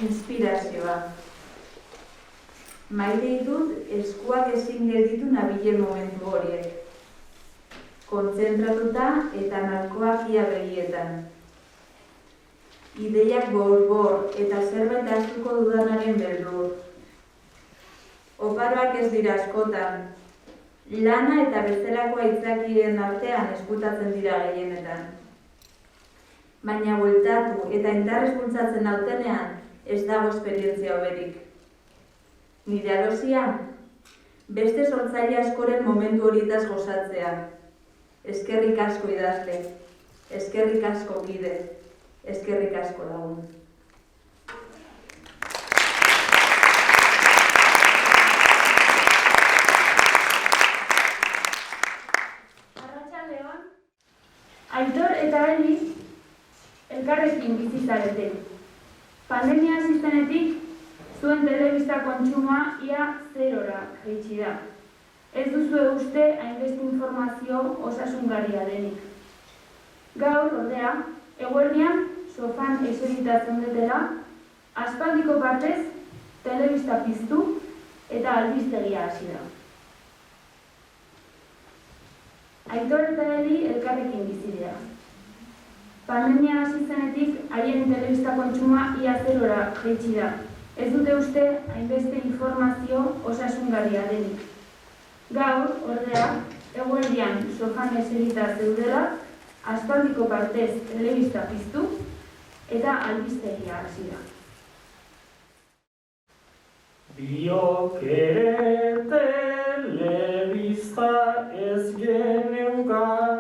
Inspirazioa. Maite ditut eskuak ezin gelditu nabilen momentu horiek. Kontzentratuta eta nahikoak ia begietan. Ideiak bor-bor eta zerbait hartuko dudanaren beldur. Oparoak ez dira askotan. Lana eta bestelako aitzakiren artean ezkutatzen dira gehienetan. Baina bueltatu eta indarrez bultzatzen nautenean ez dago esperientzia hoberik. Nire arosia, beste sortzaile askoren momentu horietaz gozatzea. Eskerrik asko idazle, eskerrik asko kide, eskerrik asko lagun. Arratsaldeon, Aitor eta Eli elkarrekin bizi zarete. Pandemia hasi zenetik, zuen telebista kontsumoa ia 0ra jaitsi da. Ez duzue uste hainbeste informazio osasungarria denik. Gaur, ordea, eguerdian sofan eserita zeundetela, aspaldiko partez telebista piztu eta albistegia hasi da. Aitor eta Eli elkarrekin bizi dira. Pandemia hasi zenetik, haien telebista kontsumoa ia 0ra jaitsi da. Ez dute uste hainbeste informazio osasungarria denik. Gaur, ordea, eguerdian sofan eserita zeudela, aspaldiko partez telebista piztu eta albistegia hasi da. Biok ere telebista ez geneukan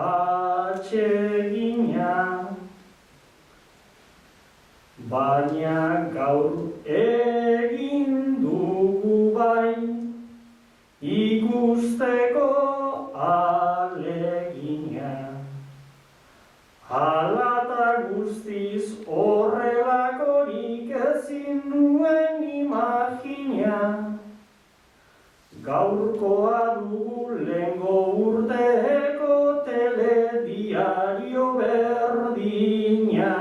atsegina, baina gaur egin dugu bai ikusteko alegina. Hala eta guztiz horrelakorik ezin nuen imagina. Gaurkoa dugu lehengo urteko telediario berdina.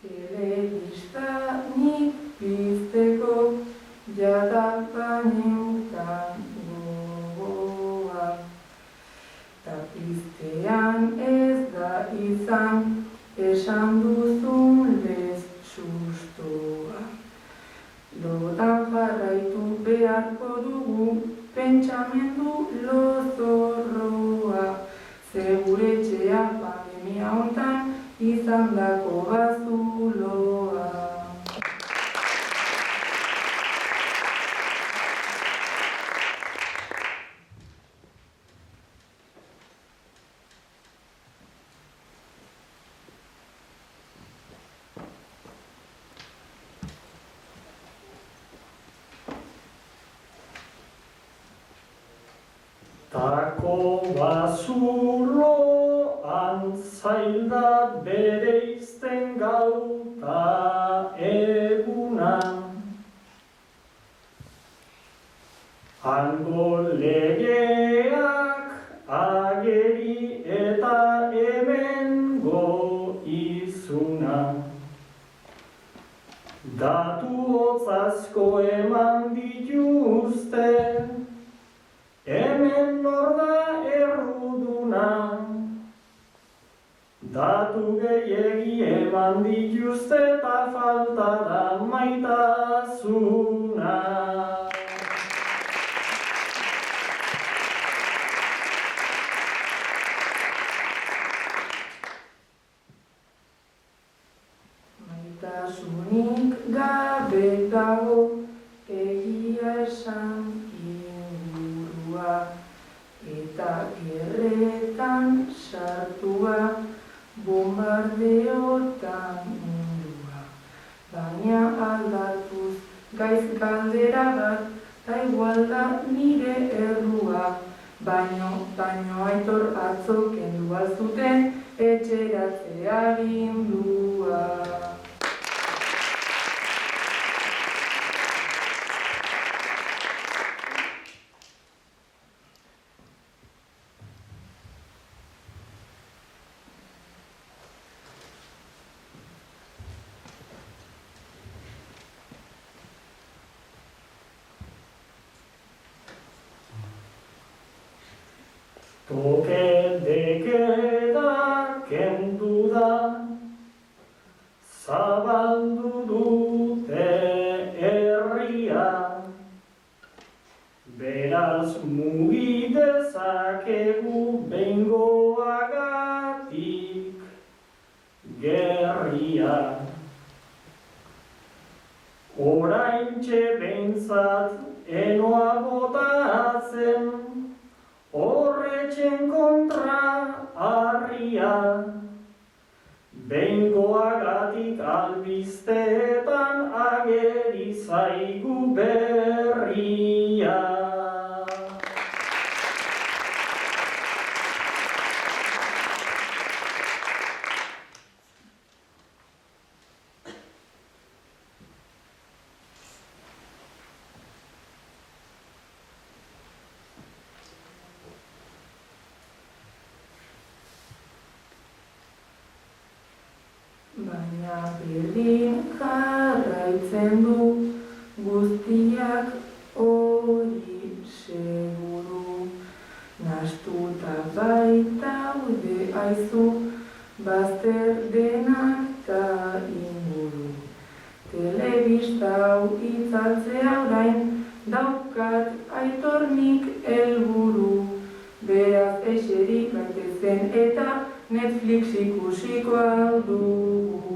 Telebista nik pizteko jada baneukan gogoa. Ta piztean ez da izan esan duzun lez sustoa. Lotan jarraitu beharko dugu pentsamendu lozorroa. Zegure etxea pandemia hontan izan dako bazuloa. Tako bazuloan zailda bereizten gauta eguna. Hango legeak ageri eta hemengo izuna. Datu hotz asko eman dituzte, hemen nor da erruduna. Datu gehiegi eman dituzte eta falta da maitasuna. Maitasunik gabe dago egia esan ingurua, eta gerretan sartua bombardeotan mundua. Baina aldatuz gaiz galdera bat, ta igual da nire errua. Baino Aitor atzo kendu bazuten etxeratzea agindua. Toke de queda kendu da, zabaldu dute herria, beraz mugi dezakegu behingoagatik gerria. Oraintxe behintzat enoa botatzen, horretxen kontra harria, behingoagatik albizteetan ageri zaigu berria. Baina berdin jarraitzen du guztiak hori seguru. Nastuta baitaude aizu bazter denak ta inguru. Telebista hau itzaltzea orain daukat aitornik helburu. Beraz eserik gaitezen eta Netflix ikusiko dugu.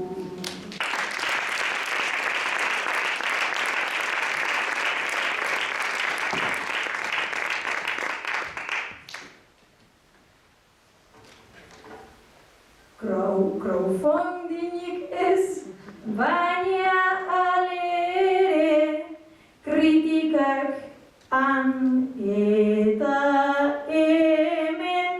Crowdfundingik ez, baina alere kritikak han eta hemen,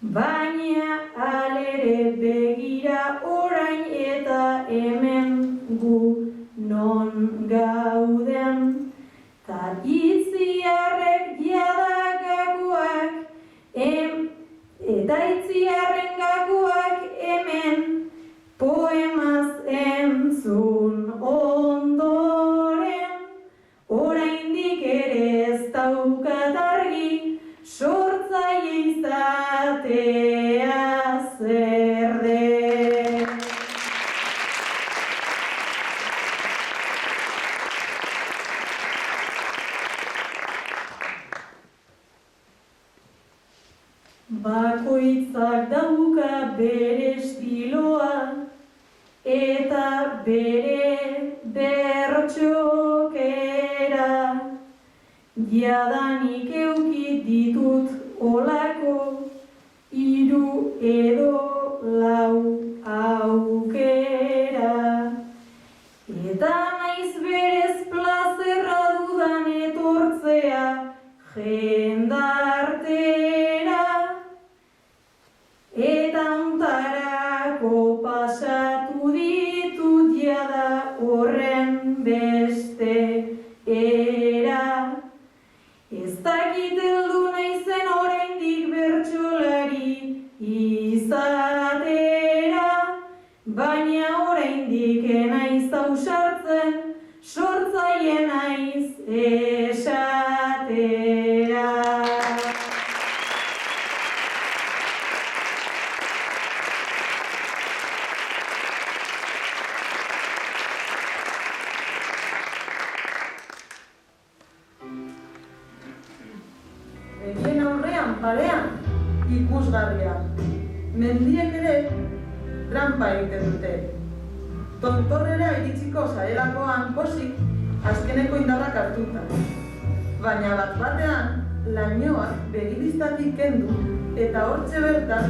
baina alere begira orain eta hemen gu non gauden, ta itziarrek jadagakoak eta itziarren gakoak hemen poemaz entzun ondoren, oraindik ere ez daukat argi sortzaile izatea zer den. Bakoitzak dauka bere estiloa eta bere bertxokera. Jadanik eukit ditut olako 3 edo 4 aukera. Eta naiz berez plazerra dudan etortzea jendartera. Eta ontarako pasatu ditut jada horren beste era. Ez dakit heldu naizen oraindik bertsolari izatera, baina oraindik naiz ausartzen sortzaile naiz esatera. Begien aurrean, parean, ikusgarria. Mendiek ere tranpa egiten dute. Tontorrera iritsiko zarelakoan posik azkeneko indarrak hartuta. Baina bat-batean, lainoak begibistatik kendu eta hortxe bertan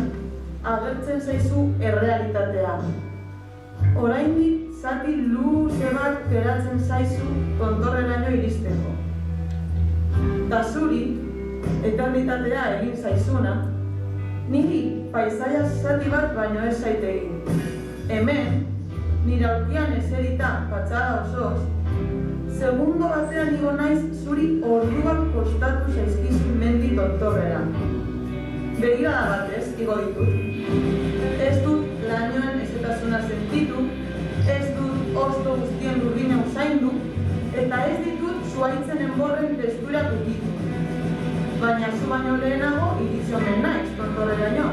agertzen zaizu errealitatea. Oraindik zati luze bat geratzen zaizu tontorreraino iristeko. Ta zuri, eternitatea egin zaizuna, niri paisaia zati bat baino ez zaite egin. Hemen, nire aurkian eserita patxada osoz, segundo batean igo naiz zuri orduak kostatu zaizkizu mendi tontorrera. Begirada batez igo ditut. Ez dut lainoen ezetasuna sentitu, ez dut hosto guztien lurrina usaindu, eta ez ditut zuaitzen enborren testurak ukitu. baina zu baino lehenago iritsi omen naiz tontorreraino.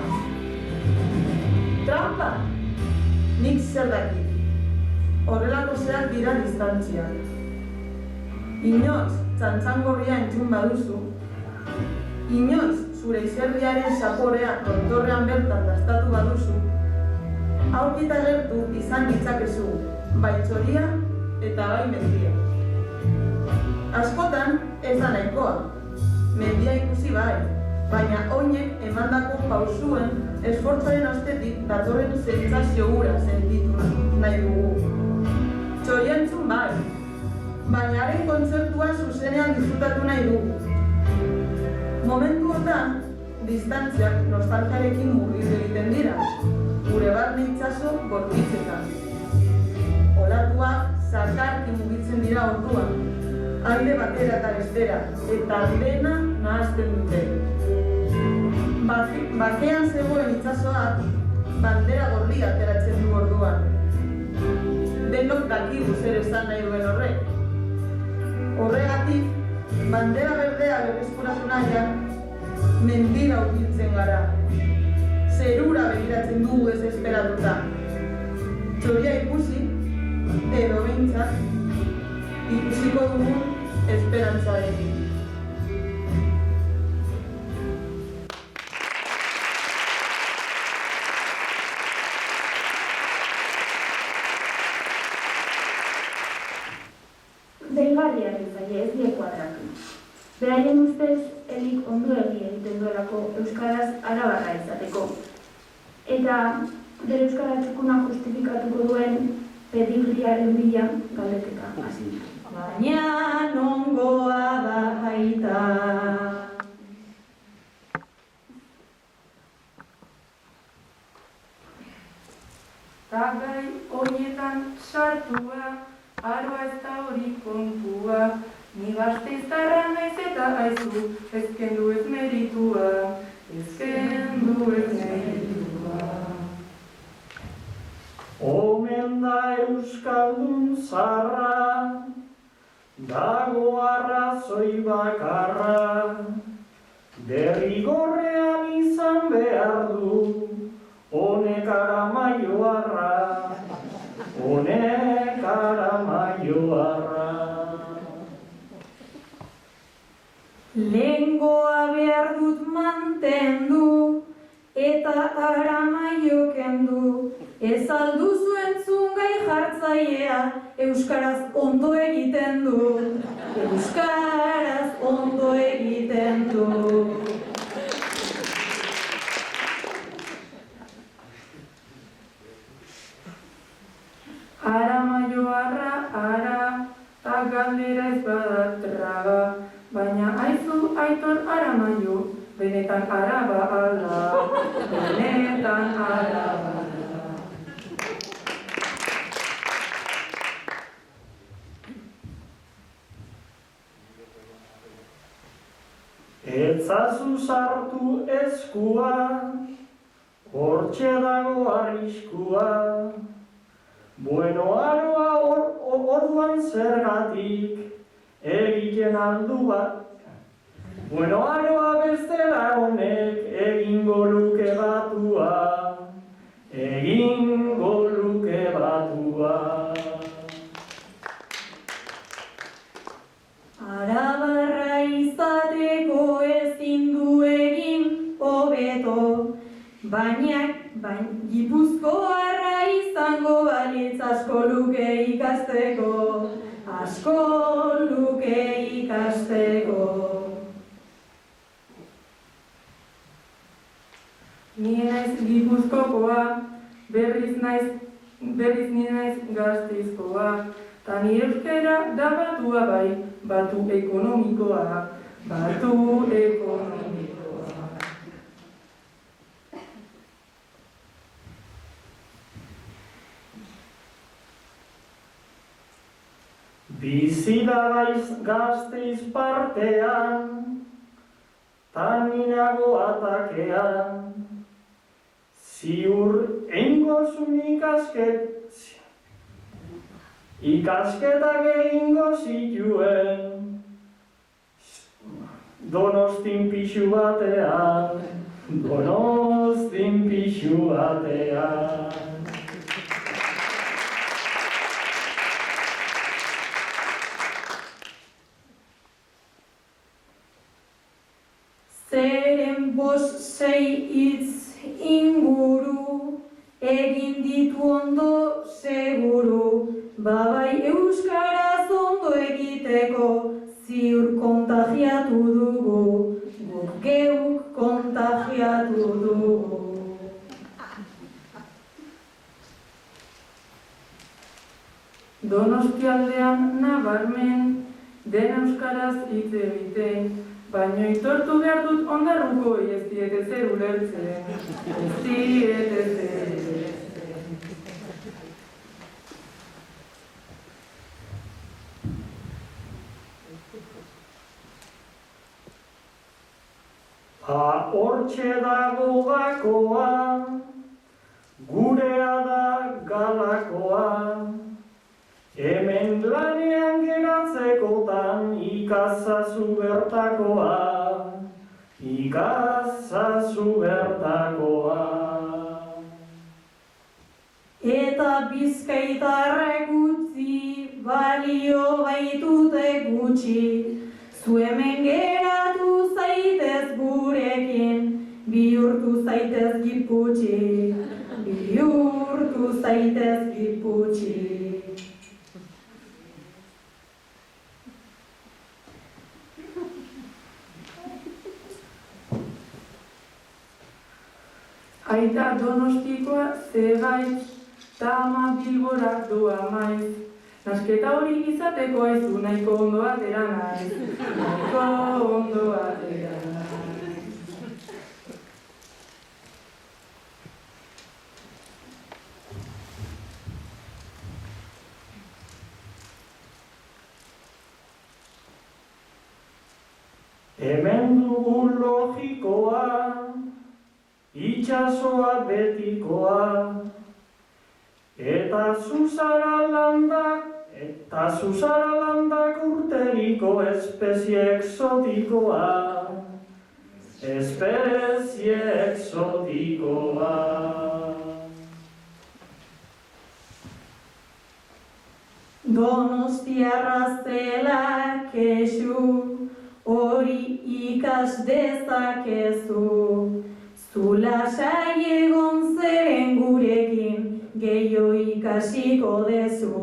Trampa? Nik zer dakit. Horrelako zeak dira distantziak. Inoiz txantxangorria entzun baduzu, inoiz zure izerdiaren saporea tontorrean bertan dastatu baduzu, aurkita gertu izan ditzakezu, bai txoria eta bai mendia. Askotan ez da nahikoa, mendia ikusi bai, baina oinek emandako pausuen esfortzaren ostetik datorren sentsazio hura sentitu nahi dugu. Txoria entzun bai, baina haren kontzertua zuzenean disfrutatu nahi dugu. Momentu honetan, distantziak nostalgiarekin murgildu egiten dira, gure barne itsaso bortitzetan. Olatuak zakarki mugitzen dira orduan, alde batera eta bestera, eta dena nahazten dute. Bakean zegoen itsasoak bandera gorria ateratzen du orduan. Denok dakigu zer esan nahi duen horrek. Horregatik, bandera berdea berreskuratu nahian, mendira hurbiltzen gara. Zerura begiratzen dugu ez esperatuta. Txoria ikusi, edo behintzat, ikusiko dugun esperantzarekin. Deigarria zaie ez die kuadratu. Beraien ustez, elik ondoegi egiten duelako euskaraz arabarra izateko. Eta bere euskara txukuna justifikatuko duen pedigriaren bila galdeketa hasi. Baina nongoa da aita. Tagai horietan sartua, aroa ez da hori kontua, ni gasteiztarra naiz eta aizu, ezkendu ez meritua, ezkendu ez meritua. Omen da euskaldun zarra, dago arrazoi bakarra, derrigorrean izan behar du, honek aramaioarra, honek aramaioarra. Lehengoa behar dut mantendu, eta aramaio kendu, ez alduzu entzun gai jartzailea, euskaraz ondo egiten du, euskaraz ondo egiten du. Aramaioarra, ara, ta galdera ez bada traga, baina aizu aitor aramaio, benetan araba ala, benetan araba ala. Etzazu sartu eskua, hortxe dago arriskua, bueno aroa orduan zergatik egiten aldu bat. Bueno aroa bestela honek egingo luke batua, egingo luke batua. Arabarra izateko ezin du egin hobeto, baina Gipuzkoarra izango balitz asko luke ikasteko, asko luke ikasteko. Ni naiz Gipuzkokoa, berriz ni naiz Gasteizkoa, ta ni euskera da batua bai, batu ekonomikoa, batu ekonomikoa. Bizi da Gasteiz partean, tan ninago atakean, ziur eingozun ikasketak egingo zituen, Donostin pixu batean, Donostin pixu batean. Zeren 5-6 hitz inguru, egin ditu ondo seguru, babai euskaraz ondo egiteko, ziur kontagiatu dugu, guk geuk kontagiatu dugu. Donostialdean nabarmen, den euskaraz hitz egiten, baina aitortu behar dut ondarruko ez diete zer ulertzen, ez diete zer ulertzen. Hortxe dago gakoa, gurea da galakoa, hemen lanean geratzekotan ikazazu bertakoa, ikazazu bertakoa. Eta bizkaitarrek utzi, balio baitute gutxi, zu hemen geratu zaitez gurekin, bihurtu zaitez giputxi, bihurtu zaitez giputxi. Aita Donostikoa zegaitz, ta ama Bilborak doa maiz. Nasketa hori izateko aizu nahiko ondo atera naiz, nahiko ondo atera naiz. Hemen dugu logikoa, itxasoa betikoa, eta zuzara landak urteriko espezie exotikoa, espezie exotikoa. Donostiarra zela kexu, hori ikas dezakezu. Zu lasai egon zeren gurekin, gehiago ikasiko dezu,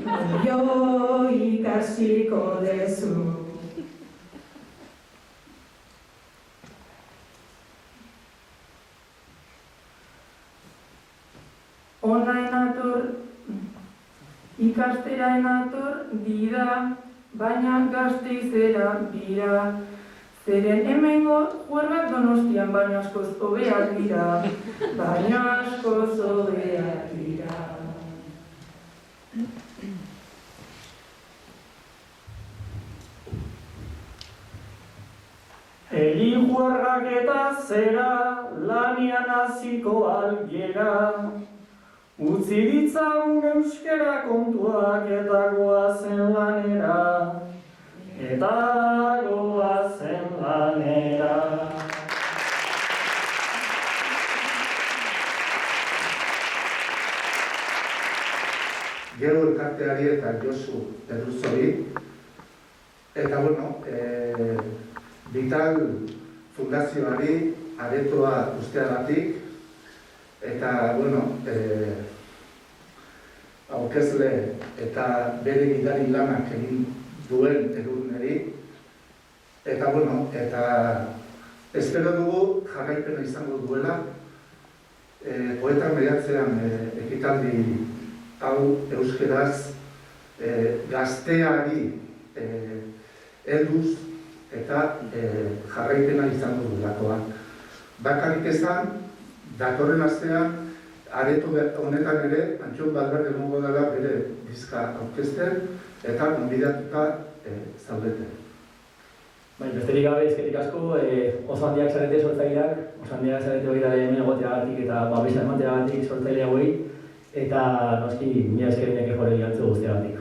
gehiago ikasiko dezu. Ona enator, ikastera enator dira, baina Gasteizera bira. Zeren hemengo juergak Donostian baina askoz hobeak dira, baina askoz hobeak dira. Eli juergak eta zera, lanian hasiko algera, utzi ditzagun euskera kontuak eta goazen lanera. Eta goazen lanera. Gero elkarteari eta Josu Erruzori, eta bueno, Vital Fundazioari aretoa usteagatik, eta bueno, aurkezle eta bere gidari lanak egin duen edurneri, eta bueno, eta espero dugu jarraipena izango duela, poeta mediatzean ekitaldi hau euskeraz gazteari helduz eta jarraipena izango duelakoan. Bakarrik esan, datorren astean, areto honetan ere, Antxon Valverde egongo dela bere diska aurkezten, eta gonbidatuta zaudete. Besterik gabe eskerrik asko, oso handiak zarete sortzaileak, oso handiak zarete hori da hemen egoteagatik eta babesa emateagatik sortzaile hauei, eta noski mila eskerriak ejore gantzu guztiagatik.